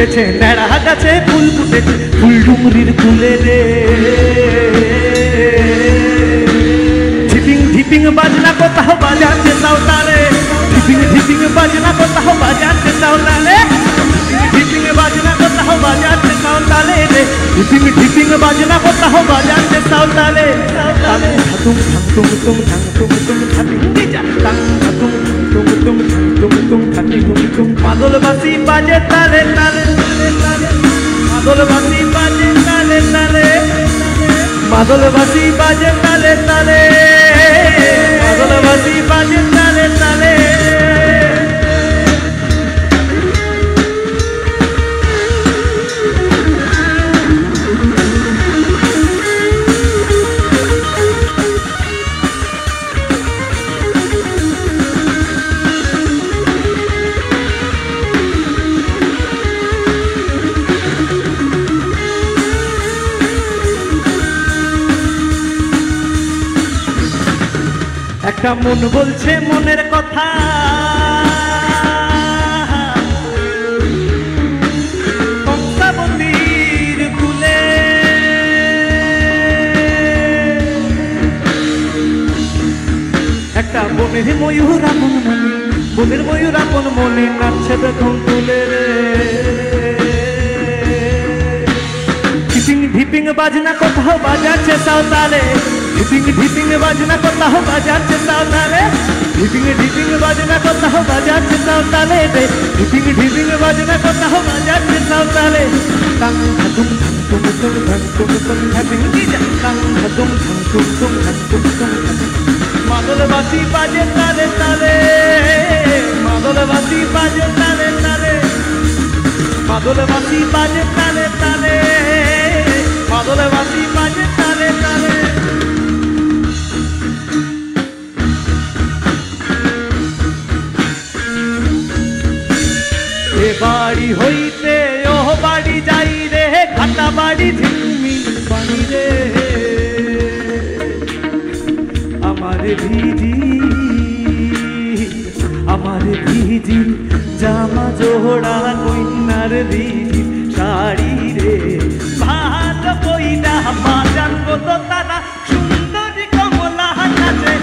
ফুটেছে নেড়া গাছে ফুল ফুটেছে ফুল ডুমরির ফুলে রে ঝিপিং ঝিপিং বাজনা কোথাও বাজাচ্ছে সাঁওতালে ঝিপিং ঝিপিং বাজনা কোথাও বাজাচ্ছে সাঁওতালে ঝিপিং বাজনা কোথাও বাজাচ্ছে সাঁওতালে রে ঝিপিং ঝিপিং বাজনা কোথাও বাজাচ্ছে সাঁওতালে তালে ধাতুম ধাতুম তুম ধাতুম তুম ধাতুম যা তাং ধাতুম তুম তুম তুম তুম ধাতুম তুম মাদল বাসি বাজে তালে তালে তালে মাদল বাসি বাজে তালে তালে মাদল বাসি বাজে তালে তালে মাদল বাসি বাজে তালে তালে একটা মন বলছে মনের কথা কংসাবতীর কুলে একটা বনের ময়ূর আপন মনে বনের ময়ূর আপন মনে নাচছে দেখুন তুলে রে ঢিপিং ঢিপিং বাজনা কোথাও বাজাচ্ছে সাঁওতালে ঢিপিং ঢিপিং বাজনা কোথাও বাজাচ্ছে সাঁওতালে ঢিপিং ঢিপিং বাজনা কোথাও বাজাচ্ছে সাঁওতালে রে ঢিপিং ঢিপিং বাজনা কোথাও বাজাচ্ছে সাঁওতালে তাং ধাতুম ধাতুম তুম ধাতুম তুম ধাতুম যা তাং ধাতুম ধাতুম তুম ধাতুম তুম মাদল বাসি বাজে তালে তালে মাদল বাসি বাজে তালে তালে মাদল বাসি বাজে তালে তালে মাদল বাসি বাজে তালে তালে এ বাড়ি হইতে ও বাড়ি যাই রে ঘাটা বাড়ি ঝিলমিল পানি রে আমার ভিজি জামা জোড়া কইনার ভিজি শাড়ি রে ভাত কইনা বাজান কত তারা সুন্দরী কমলা নাচে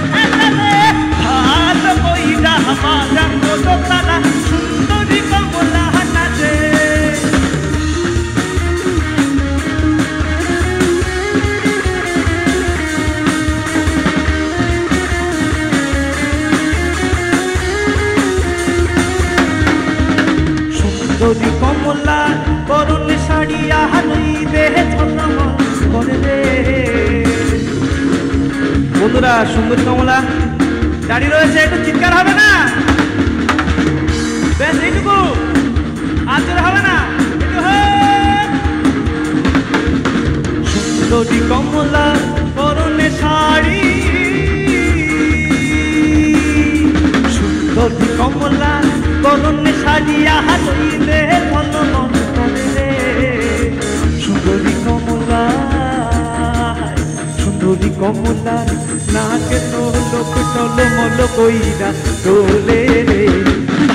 ভাত কইনা বাজান কত তারা সুন্দরী কমলা নাচে সুন্দরী কমলা করুণ শাড়িয়া হালই দেহে ঝলমল করে রে বন্ধুরা সুন্দরী কমলা দাঁড়িয়ে রয়েছে একটু চিৎকার হবে না বেশ এইটুকু আজর হবে না সুন্দরী কমলা করুণ শাড়ি সুন্দরী কমলা করুণ শাড়িয়া হালইলে ঝলমল করে রে সুন্দরী কমলা সুন্দরী কমলা নাকে লোক টলমল কইরা তোলে রে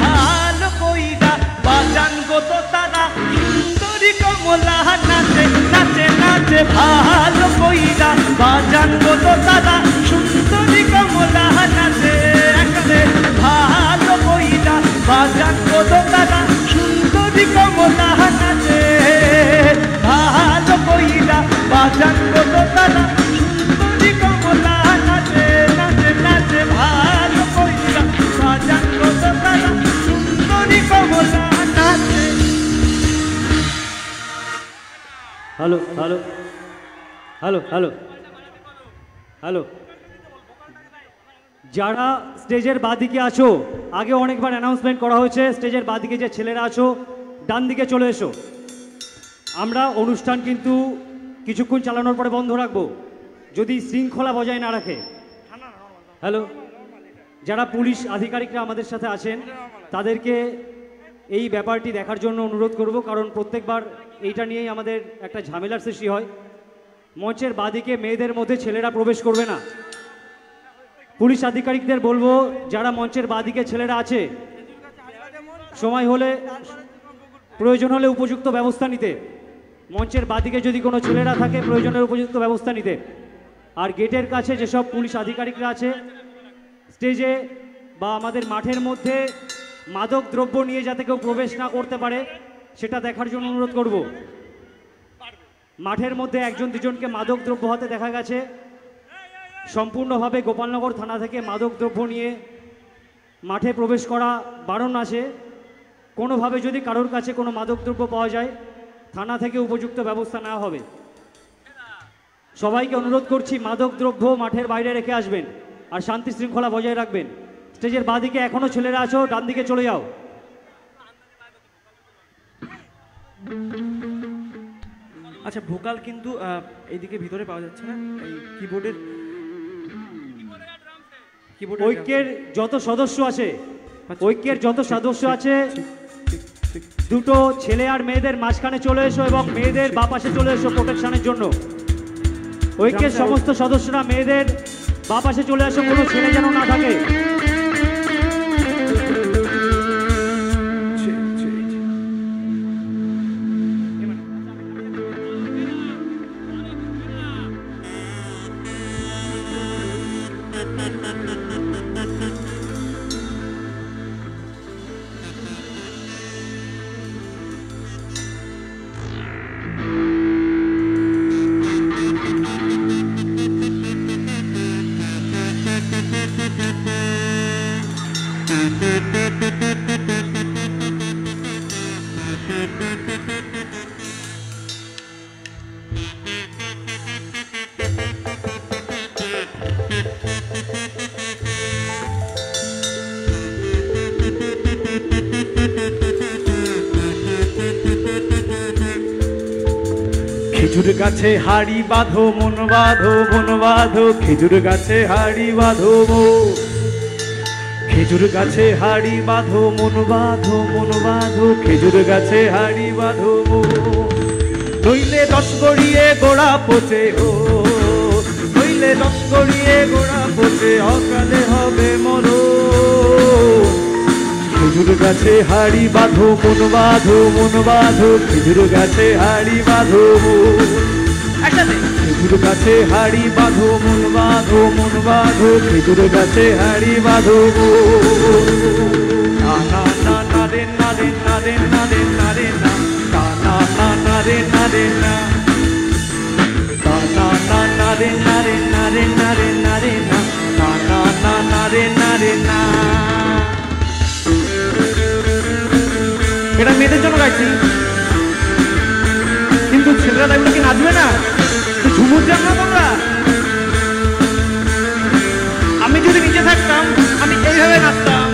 ভালো কইরা বাজান গো তো তারা সুন্দরী কমলা নাচে নাচে নাচে ভালো কইরা বাজান গো তো তারা সুন্দরী কমলা নাচে এখানে ভালো কইরা বাজান গো তো তারা সুন্দরী কমলা নাচে ভালো কইরা বাজান গো তো তারা সুন্দরী কমলা নাচে নাচে নাচে ভালো কইরা বাজান গো তো তারা সুন্দরী কমলা নাচে। Hello hello hello hello hello যারা স্টেজের বাঁদিকে আছো আগে অনেকবার অ্যানাউন্সমেন্ট করা হয়েছে স্টেজের বাঁদিকে যে ছেলেরা আছো ডান দিকে চলে এসো আমরা অনুষ্ঠান কিন্তু কিছুক্ষণ চালানোর পরে বন্ধ রাখবো যদি শৃঙ্খলা বজায় না রাখে। হ্যালো যারা পুলিশ আধিকারিকরা আমাদের সাথে আছেন তাদেরকে এই ব্যাপারটি দেখার জন্য অনুরোধ করব কারণ প্রত্যেকবার এইটা নিয়েই আমাদের একটা ঝামেলার সৃষ্টি হয়। মঞ্চের বাঁদিকে মেয়েদের মধ্যে ছেলেরা প্রবেশ করবে না। পুলিশ আধিকারিকদের বলবো যারা মঞ্চের বাঁদিকে ছেলেরা আছে সময় হলে প্রয়োজন হলে উপযুক্ত ব্যবস্থা নিতে। মঞ্চের বাদিকে যদি কোনো ছেলেরা থাকে প্রয়োজনের উপযুক্ত ব্যবস্থা নিতে। আর গেটের কাছে যেসব পুলিশ আধিকারিকরা আছে স্টেজে বা আমাদের মাঠের মধ্যে মাদক দ্রব্য নিয়ে যাতে কেউ প্রবেশ না করতে পারে সেটা দেখার জন্য অনুরোধ করব। মাঠের মধ্যে একজন দুজনকে মাদক দ্রব্য হাতে দেখা গেছে। সম্পূর্ণভাবে গোপালনগর থানা থেকে মাদক দ্রব্য নিয়ে মাঠে প্রবেশ করা বারণ আছে। কোনোভাবে যদি কারোর কাছে কোনো মাদক দ্রব্য পাওয়া যায় থানা থেকে উপযুক্ত ব্যবস্থা নেওয়া হবে। সবাইকে অনুরোধ করছি মাদক দ্রব্য মাঠের বাইরে রেখে আসবেন আর শান্তি শৃঙ্খলা বজায় রাখবেন। স্টেজের বাঁদিকে এখনো ছেলেরা আছো, ডান দিকে চলে যাও। আচ্ছা, ভোকাল কিন্তু এইদিকে ভিতরে পাওয়া যাচ্ছে না, এই কিবোর্ডের ঐক্যের যত সদস্য আছে দুটো ছেলে আর মেয়েদের মাঝখানে চলে এসো এবং মেয়েদের বাঁ পাশে চলে এসো প্রোটেকশনের জন্য। ঐক্যের সমস্ত সদস্যরা মেয়েদের বাঁ পাশে চলে আসো, কোনো ছেলে যেন না থাকে। খেজুর গাছে হাড়ি বাঁধো মন বাঁধো মন বাঁধো, খেজুর গাছে হাড়ি বাঁধো খেজুর গাছে হাড়ি বাঁধো মন বাঁধো মন বাঁধো, খেজুর গাছে হাড়ি বাঁধো। নইলে রস গড়িয়ে গোড়া পচে, ও নইলে রস গড়িয়ে গোড়া পচে, অকালে হবে মরণ। খেজুর গাছে হাড়ি বাঁধো মন বাঁধো মন বাঁধো, খেজুর গাছে হাড়ি বাঁধো। খেজুর গাছে হাড়ি বাঁধো মন বাঁধো মন বাঁধো, খেজুর গাছে হাড়ি বাঁধো। না না না না রে না রে না রে না রে না রে না, না না না না রে না রে না, না না না না রে না রে না রে না রে না রে না, না না না না রে না রে না। এটা মেয়েদের জন্য গাইছি, কিন্তু ছেলেরা এগুলো কি নাচবে না? ঝুমুর যান না তোমরা? আমি যদি নিচে থাকতাম আমি এইভাবে নাচতাম।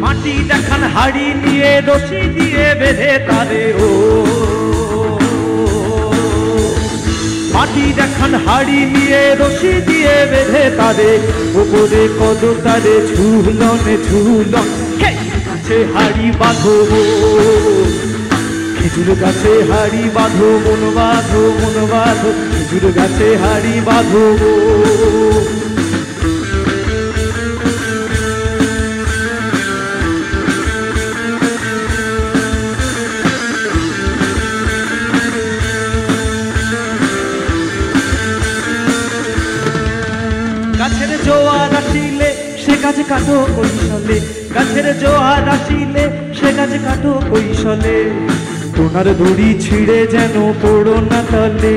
মাটি দেখান হাড়ি নিয়ে রশি দিয়ে বেঁধে তারে, ও মাটি দেখান হাড়ি নিয়ে রশি দিয়ে বেঁধে তারে, ওপরে কদ তারে ঝুলনে ঝুলন। গাছে হাড়ি বাঁধো, খেজুর গাছে হাড়ি বাঁধো মন বাঁধো মন বাঁধো, খেজুর গাছে হাড়ি বাঁধো। গাছের জোয়ার আসিলে সে গাছে কাটো কৈশলে, গাছের জোয়ার আসিলে সে গাছে কাটো কৈশলে। তোমার দড়ি ছিঁড়ে যেন পড়ো না তলে,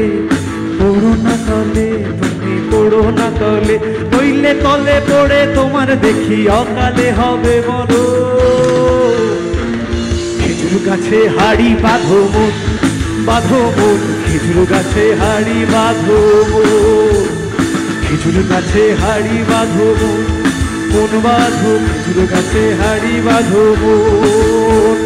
পড়ো না তলে, তুমি পড়ো না তলে, নইলে তলে পড়ে তোমার দেখি অকালে হবে মরণ। খেজুর গাছে হাড়ি বাঁধো মন বাঁধো মন, খেজুর গাছে হাড়ি বাঁধো মন, খেজুর গাছে হাড়ি বাঁধো মন বাঁধো, খেজুর গাছে হাড়ি বাঁধো মন।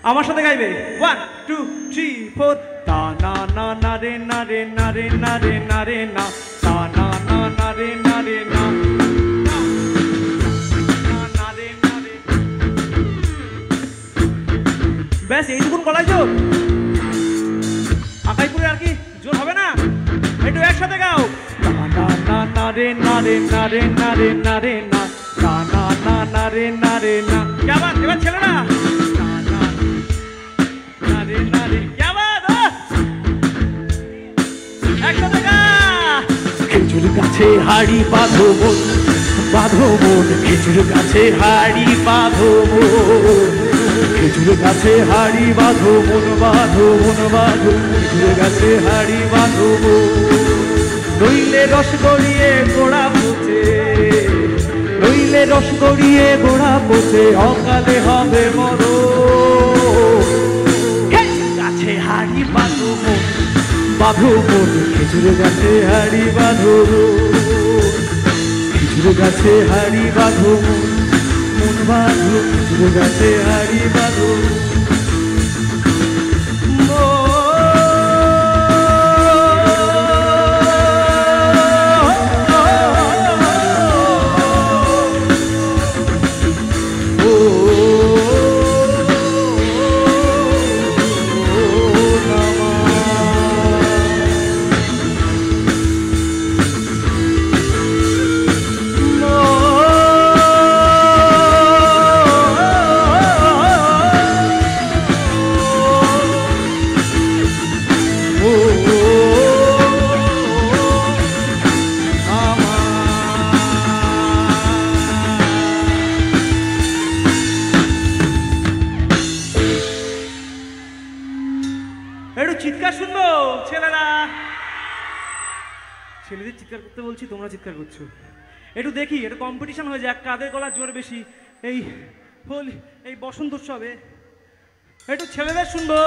আমার সাথে গাইবে 1 2 3 4। তা না না না রে না রে না রে না রে না রে না, তা না না না রে না রে না, না রে না রে। ব্যাস এইটুকুন গলায় জোর, আকাইপুরে আর কি জোর হবে না? একটু একসাথে গাও। না না না রে না রে না রে না রে না রে না না না না না রে না রে না क्या बात এবার ছেলেরা না না না রে না রে क्या बात একসাথে গা খেজুর গাছে হাড়ি বাঁধো মন বাঁধো মন খেজুর গাছে হাড়ি বাঁধো মন খেজুর গাছে হাড়ি বাঁধো মন বাঁধো মন বাঁধো খেজুর গাছে হাড়ি বাঁধো মন নইলে রস গড়িয়ে গোড়া পচে নইলে রস গড়িয়ে গোড়া পচে অকালে হবে মরণ গাছে হাড়ি বাঁধো মন বাঁধো মন খেজুর গাছে হাড়ি বাঁধো খেজুর গাছে হাড়ি বাঁধো মন বাঁধো খেজুর গাছে হাড়ি বাঁধো চিৎকার শুনবো ছেলেরা ছেলেদের চিৎকার করতে বলছি তোমরা চিৎকার করছো একটু দেখি একটু কম্পিটিশন হয়ে যায় কাদের গলার জোর বেশি এই হোলি এই বসন্ত উৎসবে একটু ছেলেদের শুনবো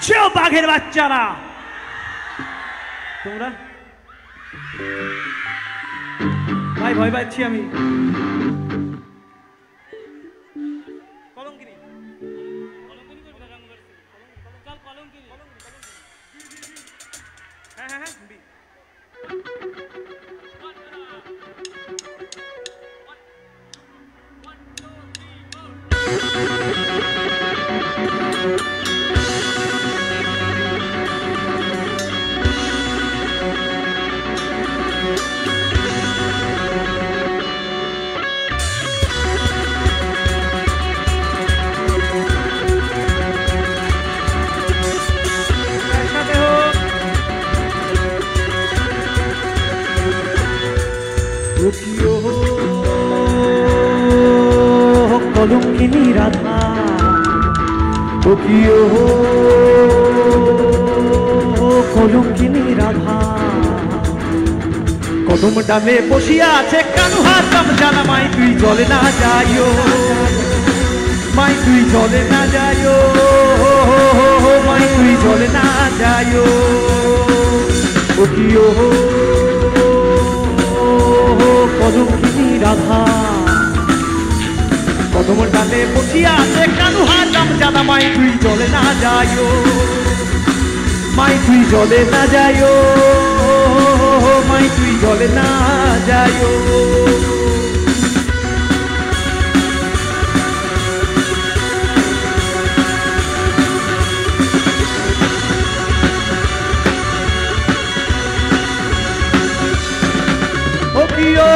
যেও বাঘের বাচ্চারা তোমরা ভাই ভয় পাচ্ছি আমি কলঙ্কিনী রাধা ওকিও কলঙ্কিনী রাধা কদম ডালে বসিয়া আছে কানু হাতম জানা মাই তুই জলে না যাইও মাই তুই জলে না যাইও মাই তুই জলে না যাইও ওকিও কলঙ্কিনী রাধা কদম ডালে বসিয়া আছে কানু হাতম জানা মাই তুই জলে না যাইও মাই তুই জলে না যাইও মাই তুই জলে না যাইও ও কি ও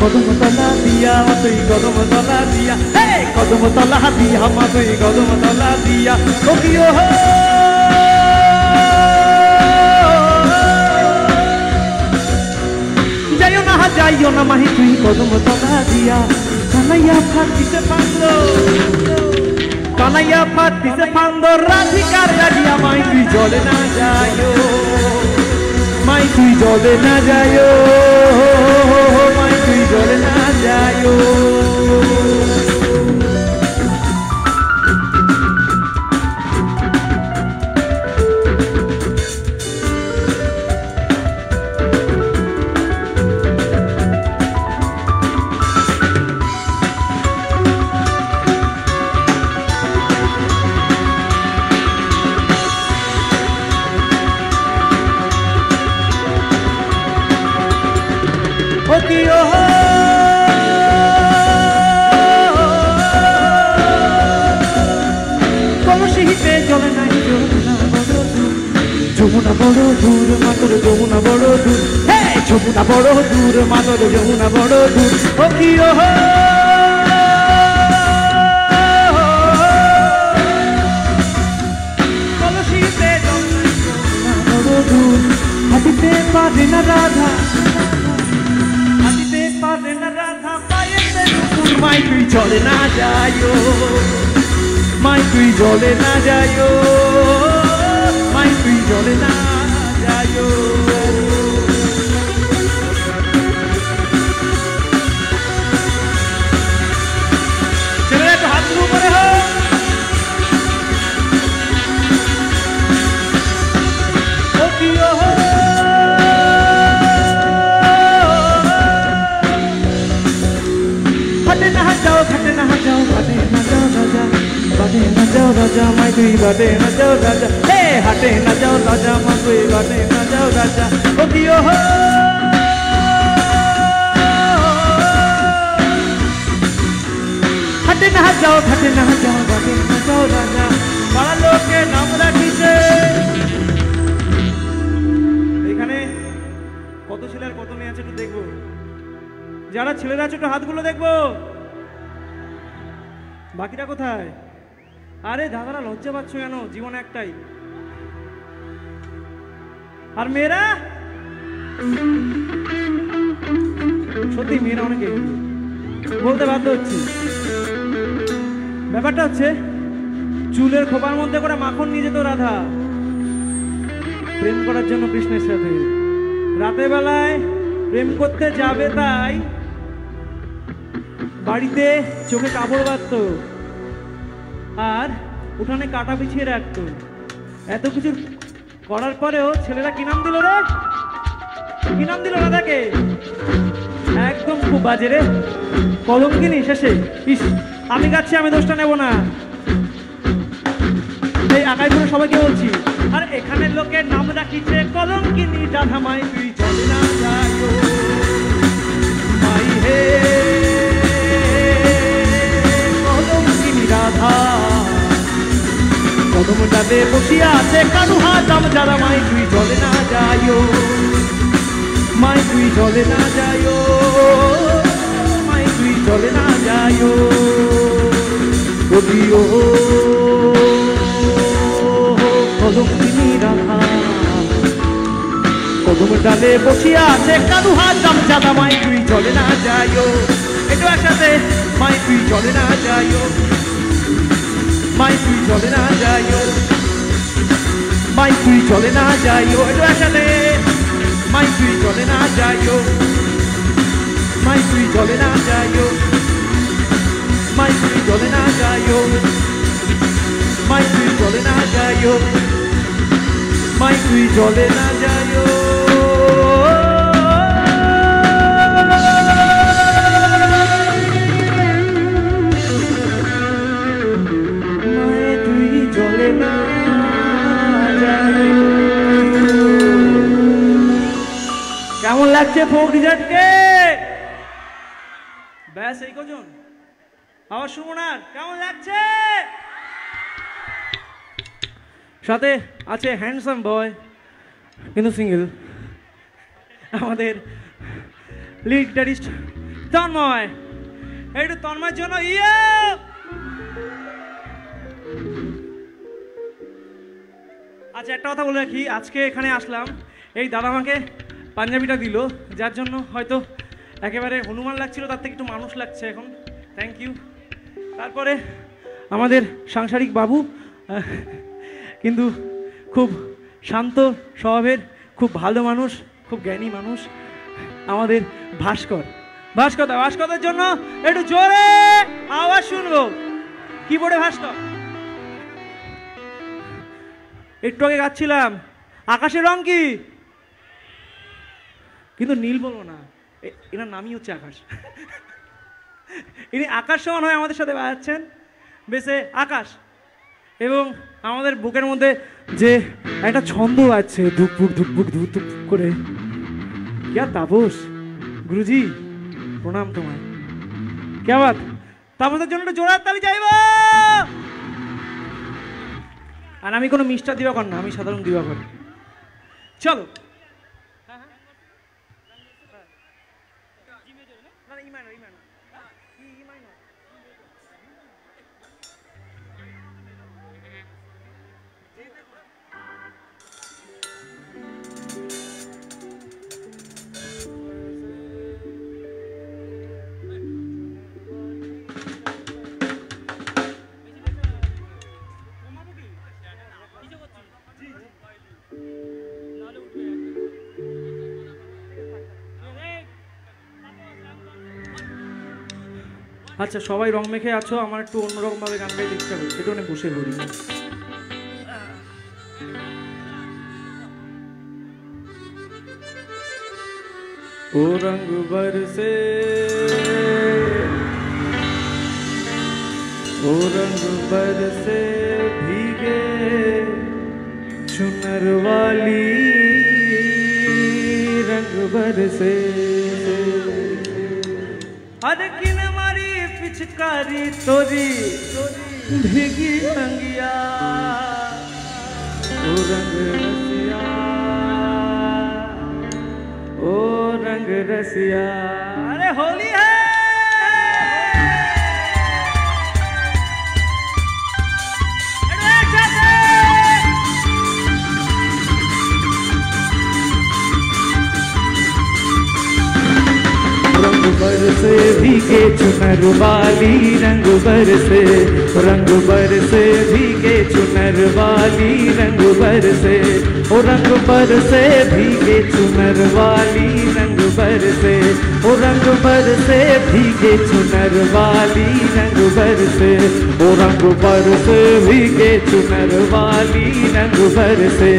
কদম তলা দিয়া তুই কদম তলা দিয়া কদম তলা দিয়া মা তুই কদম তলা দিয়া ও কি ও যাইও না মাহি তুই কদম তলা দিয়া কানাইয়া ফাটিছে ফান্দো কানাইয়া ফাটিছে ফান্দো রাধিকার লাগিয়া মাই তুই জলে না যাইও মাই তুই জলে না যাইও মাই তুই জলে না যাইও যমুনা বড় দূর মাতর যমুনা বড় দূর, হে যমুনা বড় দূর মাতর যমুনা বড় দূর। ও কি ও কলসিতে যমুনা বড় দূর, হাঁটিতে পারে না রাধা, হাঁটিতে পারে না রাধা, পায়েতে নুপুর। মাই তুই চলে না যাইও, মাই তুই জলে না যাইও, মাই তুই জলে না যাইও। ছেলেরা একটু হাত শুরু করে হোক। হাটে না যাও, ঘাটে না যাও, ঘাটে না যাও রাজা, বাটে না যাও রাজা, মাই তুই বাটে না যাও রাজা, হে হাটে না যাও রাজা, মা তুই বাটে না যাও রাজা। ও কি ও হাটে না যাও, ঘাটে না যাও, বাটে না যাও রাজা, পাড়া লোকে নাম রাখিছে। এখানে কত ছেলের কত মেয়ে আছে একটু দেখবো, যারা ছেলেরা আছে একটু হাতগুলো দেখবো, বাকিটা কোথায়? আরে দাদারা লজ্জা পাচ্ছ কেন? জীবন একটাই। আর মেয়েরা, সত্যি মেয়েরা অনেকে বলতে বাধ্য হচ্ছি। ব্যাপারটা হচ্ছে চুলের খোপার মধ্যে করে মাখন নিয়ে যেত রাধা প্রেম করার জন্য কৃষ্ণের সাথে। রাতের বেলায় প্রেম করতে যাবে তাই বাড়িতে চোখে কাপড় বাঁধত আর উঠানে কাটা বিছিয়ে রাখতো। এত কিছু করার পরেও ছেলেরা কি নাম দিল রে? কি নাম দিল রাধাকে? একদম খুব বাজে রে, কলঙ্কিনী শেষে। ইস, আমি গাচ্ছি, আমি দোষটা নেব না, এই আগাই করে সবাইকে বলছি। আর এখানে লোকের নাম রাখিছে কলঙ্কিনী রাধা, মাই তুই চলে না যাইও, মাই হে কলঙ্কিনী রাধা। কদম ডালে বসিয়া আছে কানুহা দাম যারা, মাই তুই চলে না যাইও, মাই তুই চলে না যাইও, মাই তুই চলে না যাইও। বলিও কলঙ্কিনী রাধা, কদম ডালে বসিয়া আছে কানুহা দাম যারা, মাই তুই চলে না যাইও। একটু একসাথে, মাই তুই চলে না যাইও, মাই তুই চলে না যাইও, মাই তুই চলে না যাইও। একটু একসাথে, মাই তুই চলে না যাইও, মাই তুই চলে না যাইও, মাই তুই চলে না যাইও, মাই তুই চলে না যাইও, মাই তুই চলে না যাইও। কেমন লাগছে ফোক ডিজার্টকে? ব্যাস এই কজন আবার সুমনার কেমন লাগছে? সাথে আছে হ্যান্ডসাম বয় কিন্তু সিঙ্গেল, আমাদের লিড গিটারিস্ট তন্ময়। একটু তন্ময়ের জন্য ইয়ে। আচ্ছা, একটা কথা বলে রাখি, আজকে এখানে আসলাম, এই দাদা আমাকে পাঞ্জাবিটা দিল, যার জন্য হয়তো একেবারে হনুমান লাগছিল, তার থেকে একটু মানুষ লাগছে এখন। Thank you. তারপরে আমাদের সাংসারিক বাবু, কিন্তু খুব শান্ত স্বভাবের, খুব ভালো মানুষ, খুব জ্ঞানী মানুষ, আমাদের ভাস্কর। ভাস্করের জন্য একটু জোরে আওয়াজ শুনবো। কিবোর্ডে ভাস্কর। একটু আগে গাচ্ছিলাম আকাশের রং কি, কিন্তু নীল বলবো না, এনার নামই হচ্ছে আকাশ। ইনি আকাশ সমান হয়ে আমাদের সাথে বাজাচ্ছেন বেশে আকাশ। এবং আমাদের বুকের মধ্যে যে একটা ছন্দ আছে, ধুকপুক ধুকপুক ধুক ধুক করে, क्या তাপস গুরুজি, প্রণাম তোমায়। क्या बात, তাপসের জন্য একটা জোড়ার তালি চাইব। আর আমি কোনো মিস্টার দিবাকর না, আমি সাধারণ দিবাকর। চলো। আচ্ছা, সবাই রং মেখে আছো, আমার একটু অন্যরকম ভাবে গান গাইতে ইচ্ছা করছে, একটু বসে পড়ি। ও রঙ বরসে, ও রঙ বরসে ভीगे चुनर वाली, रंग बरसे अरे किन मारी पिचकारी तोरी भीगी रंगिया, ओ रंग रसिया, ओ रंग रसिया, अरे होली है। रंग बरसे भीगे चुनर वाली, रंग बरसे, रंग बरसे भीगे चुनर वाली, रंग बरसे, ओ रंग बरसे भीगे चुनर वाली, रंग बरसे, ओ रंग बरसे भीगे चुनर वाली, रंग बरसे, ओ रंग बरसे भीगे चुनर वाली, रंग बरसे,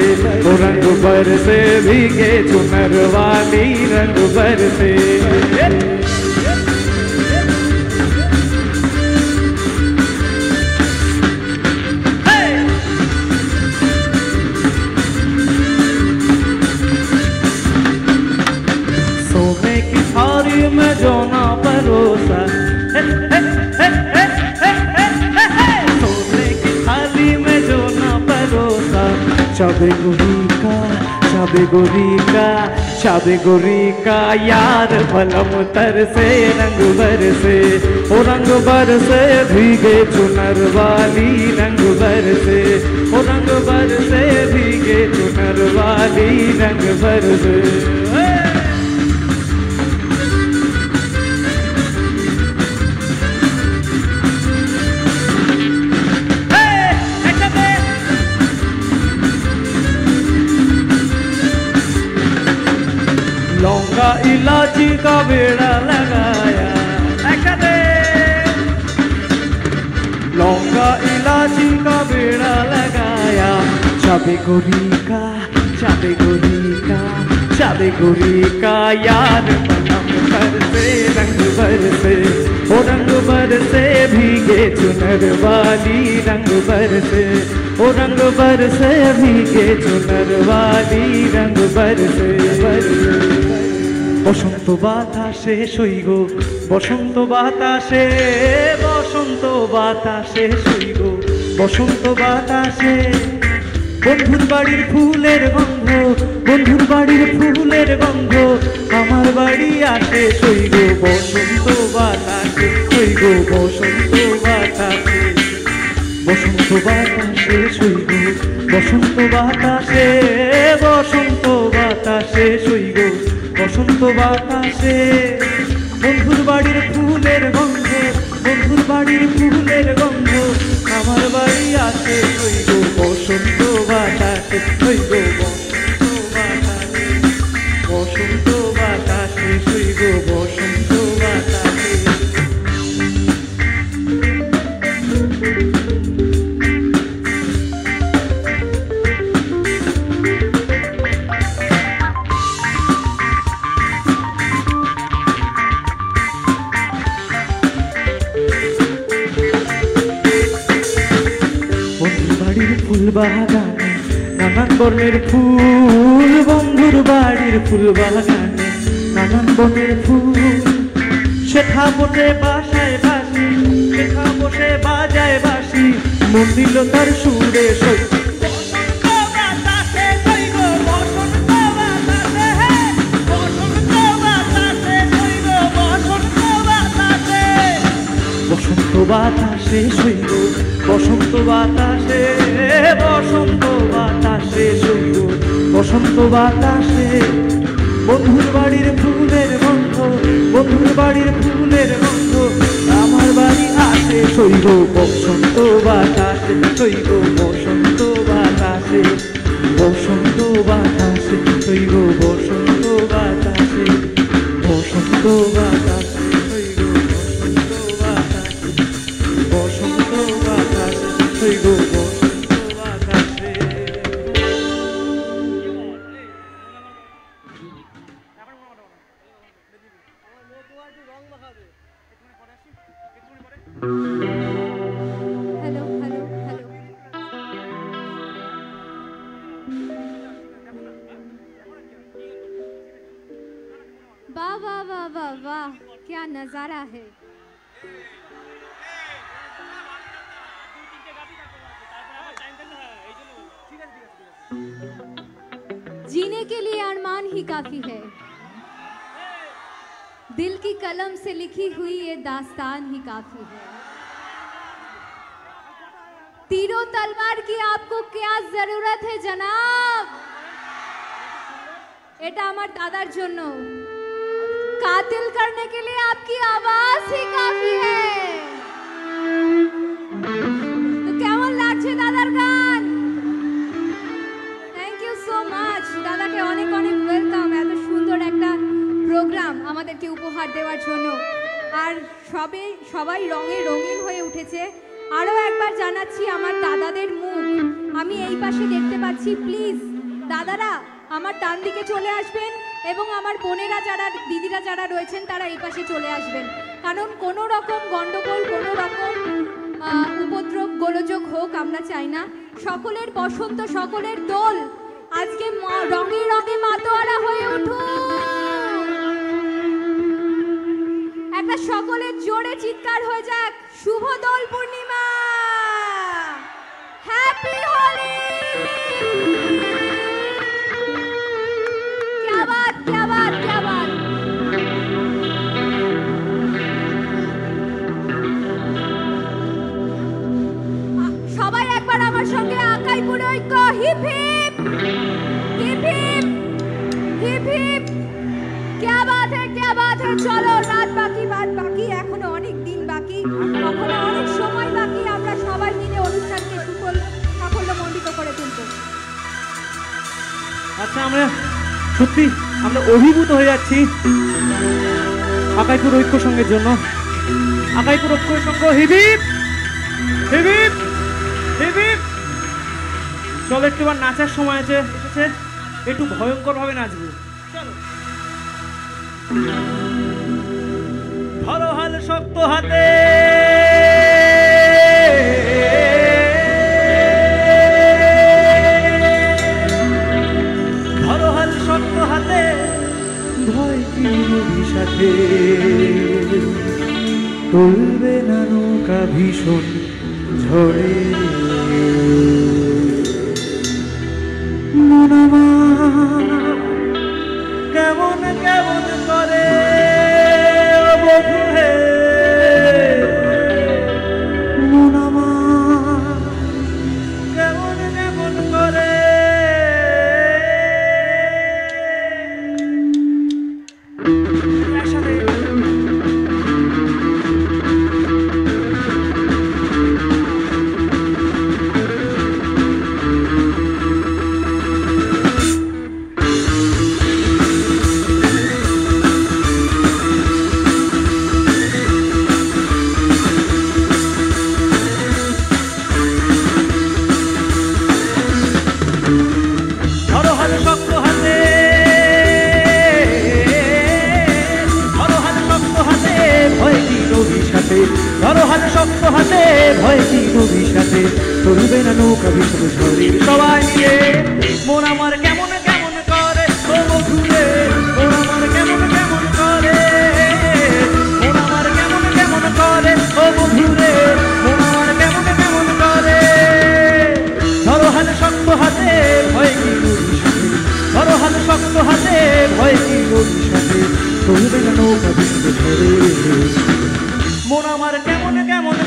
ओ रंग बरसे भीगे चुनर वाली, रंग बरसे। सोने की थाली में जो ना परोसा, सोने की थाली में जो ना परोसा, चाबे गोरी का, चाबे गोरी का, चाबे गोरी का यार भलम तरसे, रंग बरसे, ओ रंग बरसे भीगे चुनर वाली, रंग बरसे, ओ रंग बरसे भीगे चुनर वाली, रंग बरसे। लौंगा इलाची का बेड़ा लगाया, लौंगा इलाची का बेड़ा लगाया, चाबे गोरी का, चाबे गोरी का, चाबे गोरी का यार पलम बरसे, रंग बरसे, ओ रंग बरसे भीगे चुनर वाली, रंग बरसे, ओ रंग बरसे भीगे चुनर वाली, रंग बरसे, बरसे। বসন্ত বাতাসে সইগো, বসন্ত বাতাসে, বসন্ত বাতাসে সইগো, বসন্ত বাতাসে বন্ধুর বাড়ির ফুলের গন্ধ, বন্ধুর বাড়ির ফুলের গন্ধ আমার বাড়ি আসে সইগো, বসন্ত বাতাসে সইগো, বসন্ত বাতাসে, বসন্ত বাতাসে সইগো, বসন্ত বাতাসে, বসন্ত বাতাসে সইগো, বসন্ত বাতাসে বন্ধুর বাড়ির ফুলের গন্ধ, বন্ধুর বাড়ির ফুলের গন্ধ আমার বাড়ি আসে সইগো, বসন্ত বাতাসে সইগো, বসন্ত বাতাসে, বসন্ত বাতাসে সইগো, বসন্ত বাতাসে। ফুল বাগানে নানান বর্ণের ফুল, বন্ধুর বাড়ির ফুল বাগানে নানান বর্ণের ফুল, শেখা বসে বাসায় বাসি, শেখা বসে বাজায় বাসি, মন দিল তার সুরে সই, বসন্ত বাতাসে সইগো, বসন্ত বাতাসে শৈব বসন্ত বাতাসে বসন্ত বাতাসে শৈব বসন্ত বাতাসে বন্ধুর বাড়ির ফুলের গন্ধ বন্ধুর বাড়ির ফুলের গন্ধ আমার বাড়ি আসে শৈব বসন্ত বাতাসে শৈব বসন্ত বাতাসে বসন্ত বাতাসে শৈব বসন্ত বাতাসে বসন্ত বাতাসে শৈব বসন্ত বাতাসে শৈব বসন্ত বাতাসে। हेलो हेलो हेलो वाह वाह वाह वाह वाह क्या नजारा है। जीने के लिए अरमान ही काफी है, दिल की कलम से लिखी हुई ये दास्तान ही काफी है। तीरों तलवार की आपको क्या जरूरत है जनाब। এটা আমার দাদার জন্য, कातिल करने के लिए आपकी आवाज ही काफी है। तो কেমন লাগছে দাদার গান? থ্যাংক ইউ সো মাচ দাদাকে অনেক অনেক ওয়েলকাম এত সুন্দর একটা প্রোগ্রাম আমাদেরকে উপহার দেওয়ার জন্য। আর সবাই রঙে রঙিন হয়ে উঠেছে। আরও একবার জানাচ্ছি আমার দাদাদের মুখ আমি এই পাশে দেখতে পাচ্ছি। প্লিজ দাদারা আমার ডান দিকে চলে আসবেন এবং আমার বোনেরা যারা দিদিরা যারা রয়েছেন তারা এই পাশে চলে আসবেন, কারণ কোনো রকম গন্ডগোল কোনো রকম উপদ্রব গোলযোগ হোক আমরা চাই না। সকলের বসন্ত সকলের দোল আজকে রঙে রঙে মাতোয়ারা হয়ে উঠুন। একটা সকলের জোরে চিৎকার হয়ে যাক, শুভ দোল পূর্ণিমা, হ্যাপি হোলি। क्या बात क्या बात क्या बात। সবাই একবার আমার সঙ্গে আকাই পুরো ঐক্য, hip hip hip hip hip hip. क्या बात है क्या बात है। চলো রাত বাকি বাদ বাকি, এখনো অনেক দিন বাকি, এখনো অনেক সময় বাকি। আমরা সবাই মিলে অনুষ্ঠানকে সাফল্যমণ্ডিত করে তুলব। আচ্ছা আমরা সত্যি আমরা অভিভূত হয়ে যাচ্ছি আকাইপুর ঐক্য সংঘের জন্য। আকাইপুর ঐক্য সংঘ হিবিব হিবিব হিবিব। চলো একটু বার নাচার সময় এসেছে, একটু ভয়ঙ্কর ভাবে নাচবো। চলো ধরো হাল শক্ত হাতে হাতে ভয় কি সাথে তুলবে না নৌকা ভীষণ ঝড়ে। মন আমার কেমন কেমন করে বধূ হে, মন আমার কেমন কেমন করে। ধরো হাত শক্ত হাতে ভয় কি নদী সাথে চলবে না নৌকা ভীষণ ঝড়ে। সবাই মিলে মন আমার কেমন কেমন করে ও বধূরে, মন আমার কেমন কেমন করে, মন আমার কেমন কেমন করে ও বধূরে, মন আমার কেমন কেমন করে। ধরো হাত শক্ত হাতে ভয় কি নদী সাথে, ধরো হাত শক্ত হাতে ভয় কি নদী সাথে চলবে না নৌকা ভীষণ ঝড়ে। মন আমার কেমন কেমন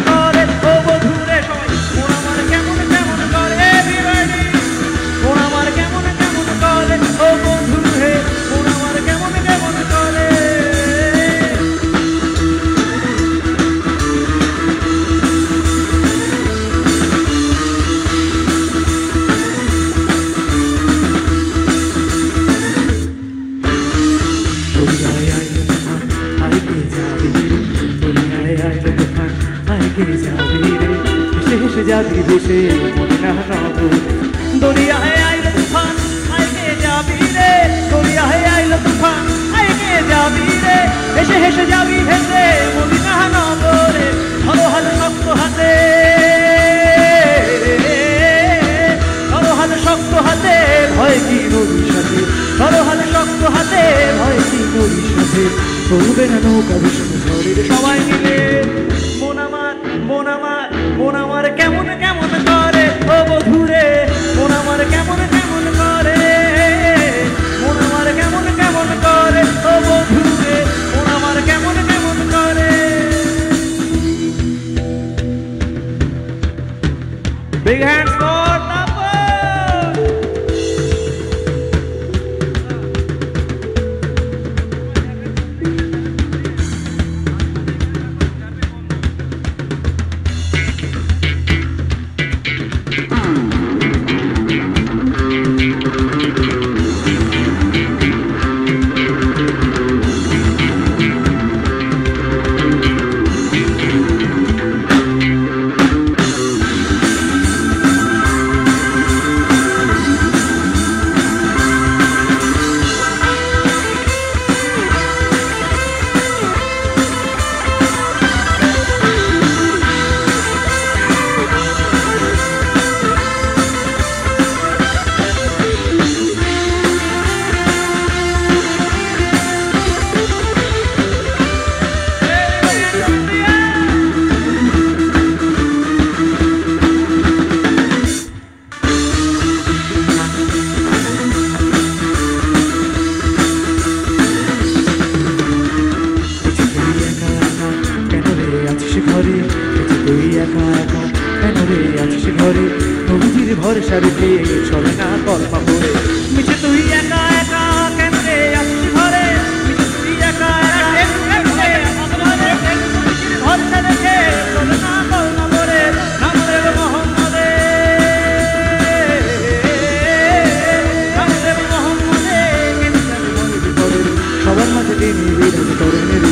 ভেসে মদিনা নগর। দরিয়ায় আইলো তুফান আইকে যাবি রে, দরিয়ায় আইলো তুফান আইকে যাবি রে, হেসে হেসে যাবি ভেসে মদিনা নগরে। ধরো হাল শক্ত হাতে, ধরো হাল শক্ত হাতে, ভয় কি নদীর সাথে, ধরো হাল শক্ত হাতে, ভয় কি নদীর সাথে, চলবে না নৌকা ভীষণ ঝড়ের সবাই মিলে মন আমার মন আমার মন আমার কেমন কেমন করে ও বধুরে, মন আমার কেমন কেমন করে, মন আমার কেমন কেমন করে ও বধুরে, মন আমার কেমন কেমন করে। Big hands for Tapan! ভরসা রেখে চলে না কলমা পড়ে, মিছে তুই একা একা কেন রে আসিস ঘরে, মিছে তুই একা একা কেন রে আসিস ঘরে, ভরসা রেখে চলে না কলমা পড়ে, নাম দেব মোহাম্মদে, নাম দেব মোহাম্মদে, সবার মাঝে টেনে বেরোতে করে মেরে।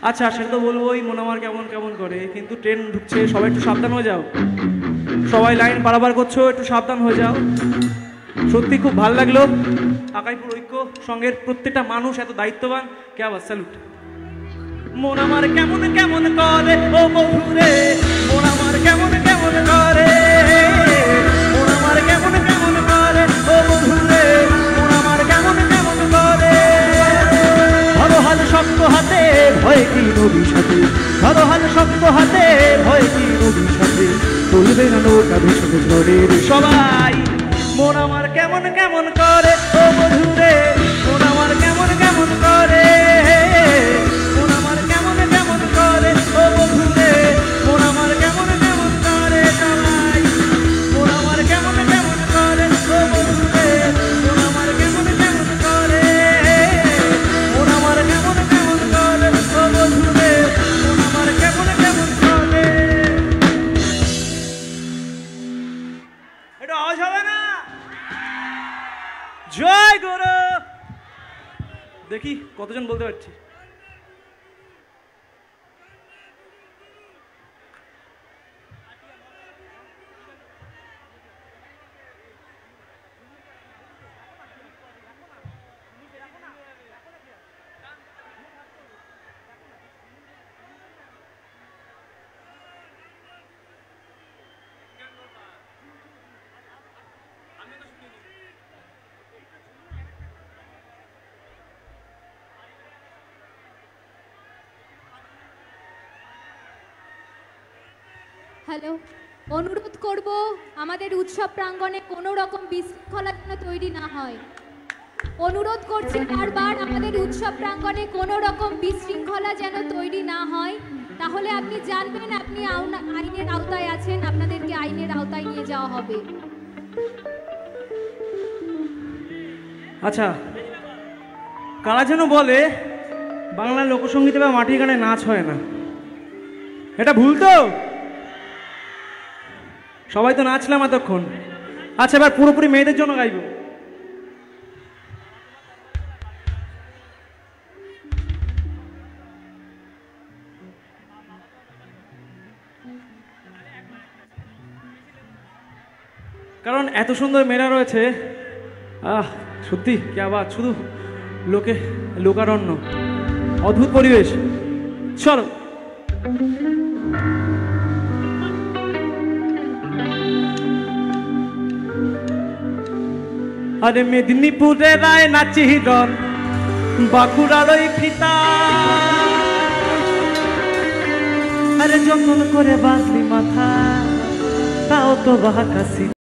আচ্ছা সেটা তো বলবোই মন আমার কেমন কেমন করে, কিন্তু ট্রেন ঢুকছে, সবাই একটু সাবধান হয়ে যাও, সবাই লাইন পারাবার করছো, একটু সাবধান হয়ে যাও। সত্যি খুব ভালো লাগলো, আকাইপুর ঐক্য সঙ্গের প্রত্যেকটা মানুষ এত দায়িত্ববান, কে আবার স্যালুট। মন আমার কেমন কেমন করে ও বধুরে, মন আমার কেমন কেমন করে, মন আমার কেমন কেমন করে ও বধুরে, মন আমার কেমন কেমন করে। ধরো হাল শক্ত হাতে, ভয় কি নদীর সাথে, ধরো হাল শক্ত হাতে, ভয় কি নদীর সাথে, চলবে না নৌকা ভীষণ ঝড়ের। সবাই মন আমার কেমন কেমন করে ও বধুরে, মন আমার কেমন কেমন করে, মন আমার কেমন কেমন করে ও বধুরে, মন আমার কেমন কেমন করে। সবাই মন আমার কেমন কেমন করে ও বধুরে, মন আমার কেমন কেমন করে, মন আমার কেমন কেমন করে ও বধুরে, মন আমার কেমন কেমন করে। এটা আওয়াজ হবে না? জয় গুরু। দেখি কতজন বলতে পারছি। হ্যালো, অনুরোধ করব আমাদের উৎসব প্রাঙ্গণে কোনো রকম বিশৃঙ্খলা যেন তৈরি না হয়। অনুরোধ করছি বারবার, আমাদের উৎসব প্রাঙ্গণে কোনো রকম বিশৃঙ্খলা যেন তৈরি না হয়, তাহলে আপনি জানবেন আপনি আইনের আওতায় আছেন, আপনাদেরকে আইনের আওতায় নিয়ে যাওয়া হবে। আচ্ছা, কারা যেন বলে বাংলা লোকসঙ্গীতে বা মাটির গানে নাচ হয় না, এটা ভুল তো? সবাই তো নাচলাম এতক্ষণ। আচ্ছা, এবার পুরোপুরি মেয়েদের জন্য গাইবো। কারণ এত সুন্দর মেলা রয়েছে, সত্যি কি আবার শুধু লোকারণ্য, অদ্ভুত পরিবেশ। চলো আরে মেদিনীপুরে রায় নাচি হিরণ, বাঁকুড়ার ওই ফিতা, আরে যতন করে বাঁধলি মাথা, তাও তো বাহাকাশি।